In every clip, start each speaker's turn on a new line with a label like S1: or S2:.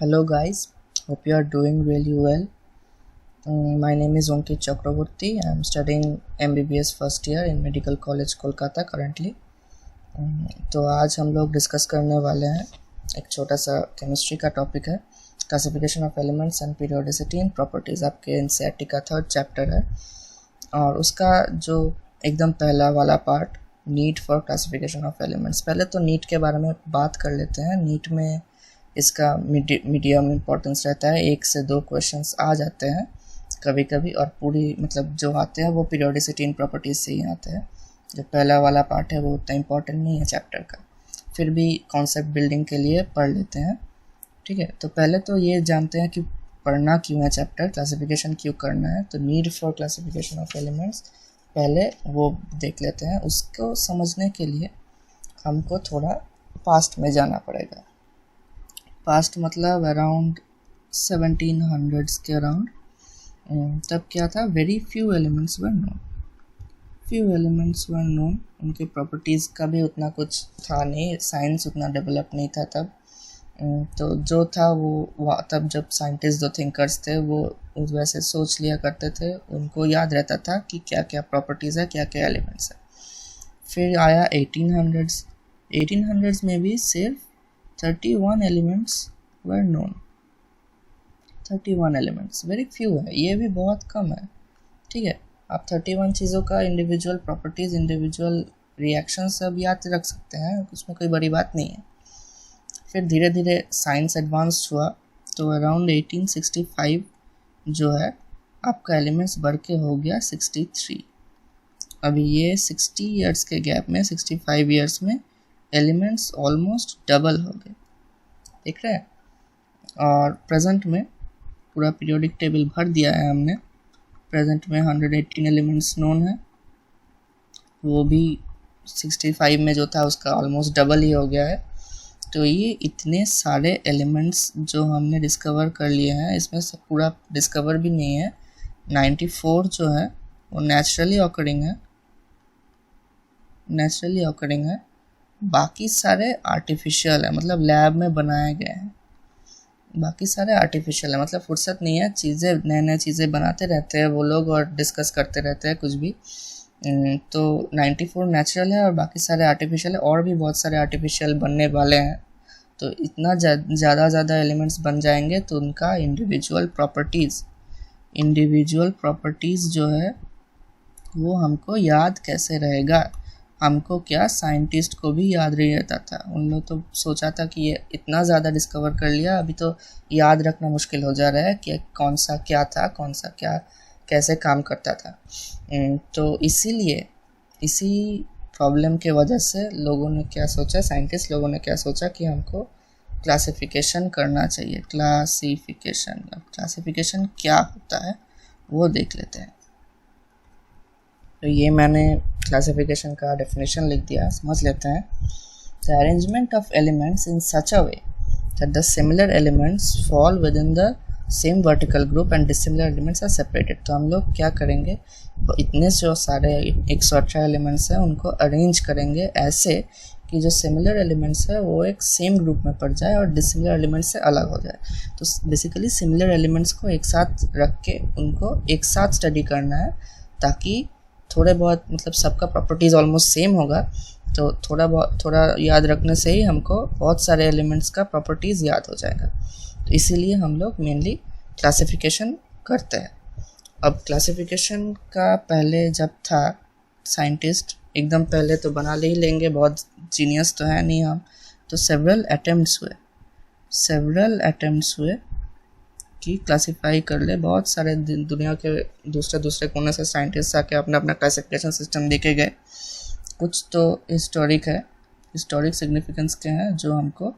S1: Hello guys, hope you are doing really well. My name is Ankit Chakraborty. I am studying MBBS first year in Medical College Kolkata currently. तो आज हम लोग discuss करने वाले हैं एक छोटा सा केमिस्ट्री का टॉपिक है classification of elements and periodicity and properties. आपके एनसीईआरटी का थर्ड चैप्टर है और उसका जो एकदम पहला वाला part need for classification of elements. पहले तो नीड के बारे में बात कर लेते हैं। नीड में इसका मीडियम इम्पोर्टेंस रहता है, 1 से 2 क्वेश्चंस आ जाते हैं कभी कभी, और पूरी मतलब जो आते हैं वो पीरियोडिसिटी एंड प्रॉपर्टीज से ही आते हैं। जो पहला वाला पार्ट है वो उतना इम्पोर्टेंट नहीं है चैप्टर का, फिर भी कॉन्सेप्ट बिल्डिंग के लिए पढ़ लेते हैं। ठीक है, तो पहले तो ये जानते हैं कि पढ़ना क्यों है चैप्टर, क्लासिफिकेशन क्यों करना है। तो need for classification of elements पहले वो देख लेते हैं। उसको समझने के लिए हमको थोड़ा पास्ट में जाना पड़ेगा। पास्ट मतलब अराउंड 1700s के अराउंड। तब क्या था, very few elements were known. उनके प्रॉपर्टीज़ का भी उतना कुछ था नहीं, साइंस उतना डेवलप नहीं था तब। तो जो था वो तब जब साइंटिस्ट जो थिंकर्स थे वो उस वैसे सोच लिया करते थे, उनको याद रहता था कि क्या क्या प्रॉपर्टीज़ है, क्या क्या एलिमेंट्स है। फिर आया 1800s में भी सिर्फ 31 elements were known. 31 elements very few है, ये भी बहुत कम है। ठीक है, आप 31 चीज़ों का इंडिविजुअल प्रॉपर्टीज़, इंडिविजुअल रिएक्शन सब याद रख सकते हैं, उसमें कोई बड़ी बात नहीं है। फिर धीरे धीरे साइंस एडवांस हुआ तो अराउंड 1865 जो है आपका एलिमेंट्स बढ़ के हो गया 63। अभी ये 60 ईयर्स के गैप में, 65 ईयर्स में एलिमेंट्स ऑलमोस्ट डबल हो गए, देख रहे हैं। और प्रेजेंट में पूरा पीरियोडिक टेबल भर दिया है हमने। प्रेजेंट में 118 एलिमेंट्स नोन है, वो भी 65 में जो था उसका ऑलमोस्ट डबल ही हो गया है। तो ये इतने सारे एलिमेंट्स जो हमने डिस्कवर कर लिए हैं, इसमें से पूरा डिस्कवर भी नहीं है। 94 जो है वो नेचुरली ऑकरिंग है, बाकी सारे आर्टिफिशियल है, मतलब लैब में बनाए गए हैं। बाकी सारे आर्टिफिशियल है, मतलब फुर्सत नहीं है, चीज़ें नए चीज़ें बनाते रहते हैं वो लोग और डिस्कस करते रहते हैं कुछ भी। तो 94 नेचुरल है और बाकी सारे आर्टिफिशियल है, और भी बहुत सारे आर्टिफिशियल बनने वाले हैं। तो इतना ज़्यादा एलिमेंट्स बन जाएंगे तो उनका इंडिविजुअल प्रॉपर्टीज़ जो है वो हमको याद कैसे रहेगा। हमको क्या, साइंटिस्ट को भी याद नहीं रहता था। उन लोग तो सोचा था कि ये इतना ज़्यादा डिस्कवर कर लिया, अभी तो याद रखना मुश्किल हो जा रहा है कि कौन सा क्या था, कौन सा क्या कैसे काम करता था। तो इसी प्रॉब्लम के वजह से लोगों ने क्या सोचा, साइंटिस्ट लोगों ने क्या सोचा कि हमको क्लासिफिकेशन करना चाहिए। क्लासिफिकेशन क्या होता है वो देख लेते हैं। तो ये मैंने क्लासिफिकेशन का डेफिनेशन लिख दिया, समझ लेते हैं। The arrangement of elements in such a way that the similar elements fall within the same vertical group and dissimilar elements are separated. तो हम लोग क्या करेंगे, तो इतने जो सारे 118 एलिमेंट्स हैं उनको अरेंज करेंगे ऐसे कि जो सिमिलर एलिमेंट्स है वो एक सेम ग्रुप में पड़ जाए और डिसिमिलर एलिमेंट्स से अलग हो जाए। तो बेसिकली सिमिलर एलिमेंट्स को एक साथ रख के उनको एक साथ स्टडी करना है, ताकि थोड़े बहुत, मतलब सबका प्रॉपर्टीज़ ऑलमोस्ट सेम होगा तो थोड़ा याद रखने से ही हमको बहुत सारे एलिमेंट्स का प्रॉपर्टीज़ याद हो जाएगा। तो इसीलिए हम लोग मेनली क्लासिफिकेशन करते हैं। अब क्लासिफिकेशन का पहले जब था, साइंटिस्ट एकदम पहले तो बना ले ही लेंगे, बहुत जीनियस तो है नहीं हम, तो सेवरल अटेम्प्ट्स हुए कि क्लासिफाई कर ले। बहुत सारे दुनिया के दूसरे कोने से साइंटिस्ट आके अपना क्लासिफिकेशन सिस्टम देके गए। कुछ तो हिस्टोरिक सिग्निफिकेंस के हैं जो हमको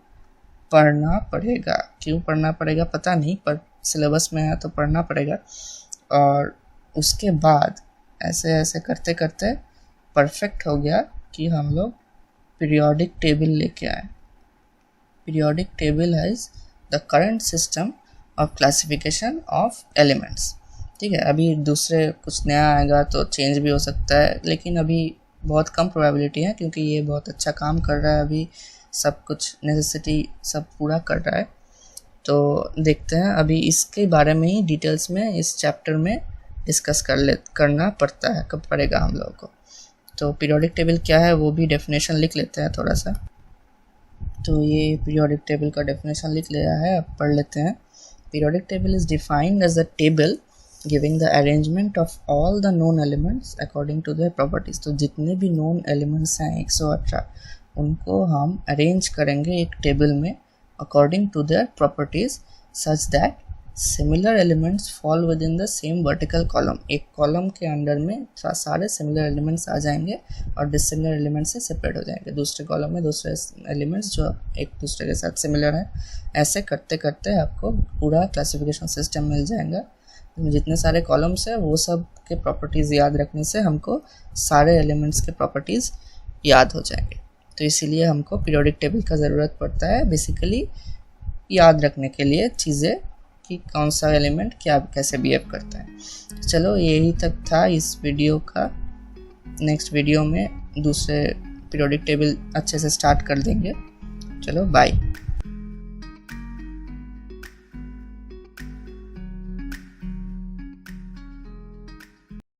S1: पढ़ना पड़ेगा। क्यों पढ़ना पड़ेगा पता नहीं, पर सिलेबस में है तो पढ़ना पड़ेगा। और उसके बाद ऐसे करते करते परफेक्ट हो गया कि हम लोग पीरियोडिक टेबल लेके आए। Periodic table is the current system of classification of elements. ठीक है, अभी दूसरे कुछ नया आएगा तो चेंज भी हो सकता है, लेकिन अभी बहुत कम प्रोबेबिलिटी है क्योंकि ये बहुत अच्छा काम कर रहा है, अभी सब कुछ नेसेसिटी सब पूरा कर रहा है। तो देखते हैं, अभी इसके बारे में ही डिटेल्स में इस चैप्टर में डिस्कस करना पड़ेगा हम लोगों को। तो पीरियोडिक टेबल क्या है वो भी डेफिनेशन लिख लेते हैं थोड़ा सा। तो ये पीरियोडिक टेबल का डेफिनेशन लिख लिया है, अब पढ़ लेते हैं। Periodic table is defined as a table giving the arrangement of all the known elements according to their properties. तो जितने भी नोन एलिमेंट्स हैं 118, उनको हम अरेंज करेंगे एक टेबल में according to their properties such that similar elements fall within the same vertical column. एक कॉलम के अंडर में सारे सिमिलर एलिमेंट्स आ जाएंगे और डिसिमिलर एलिमेंट्स से सेपरेट हो जाएंगे। दूसरे कॉलम में दूसरे एलिमेंट्स जो एक दूसरे के साथ सिमिलर हैं। ऐसे करते करते आपको पूरा क्लासिफिकेशन सिस्टम मिल जाएगा। जितने सारे कॉलम्स हैं वो सब के प्रॉपर्टीज़ याद रखने से हमको सारे एलिमेंट्स के प्रॉपर्टीज़ याद हो जाएंगे। तो इसीलिए हमको पीरियोडिक टेबल का ज़रूरत पड़ता है बेसिकली याद रखने के लिए चीज़ें कि कौन सा एलिमेंट क्या कैसे बिहेव करता है। चलो यही तक था इस वीडियो का। नेक्स्ट वीडियो में दूसरे पीरियोडिक टेबल अच्छे से स्टार्ट कर देंगे। चलो बाय।